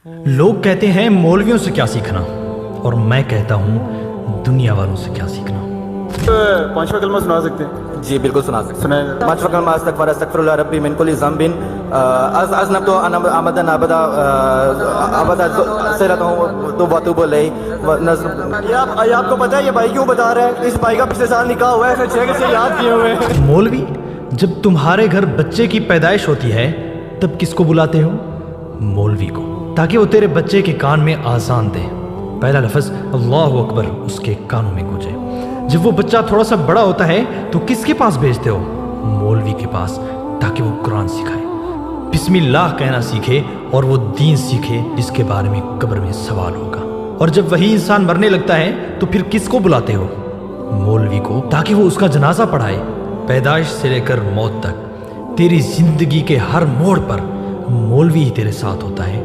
लोग कहते हैं मौलवियों से क्या सीखना, और मैं कहता हूँ दुनिया वालों से क्या सीखना। पांचवा कलमा सुना सकते हैं? जी बिल्कुल सुना सकते सुनाए। हैं। पांचवा कलमा अस्तगफिरुल्लाह रब्बी मिन कुल्ली ज़ंबिन अज़नबतु अमदन अबदा अबदा सिरतहु वतूबु इलैहि। ये आपको पता है ये भाई क्यों बता रहा है? इस भाई का पिछले साल निकाह हुआ है, फिर 6 से याद किए हुए हैं। मौलवी, जब तुम्हारे घर बच्चे की पैदाइश होती है तब किसको बुलाते हो? मौलवी को, ताकि वो तेरे बच्चे के कान में आज़ान दे। पहला लफ्ज़ अल्लाहु अकबर उसके कानों में गूंजे। जब वो बच्चा थोड़ा सा बड़ा होता है तो किसके पास भेजते हो? मौलवी के पास, ताकि वो कुरान सिखाए, बिस्मिल्लाह कहना सीखे और वो दीन सीखे जिसके बारे में कब्र में सवाल होगा। और जब वही इंसान मरने लगता है तो फिर किसको बुलाते हो? मौलवी को, ताकि वो उसका जनाजा पढ़ाए। पैदाइश से लेकर मौत तक तेरी जिंदगी के हर मोड़ पर मौलवी ही तेरे साथ होता है।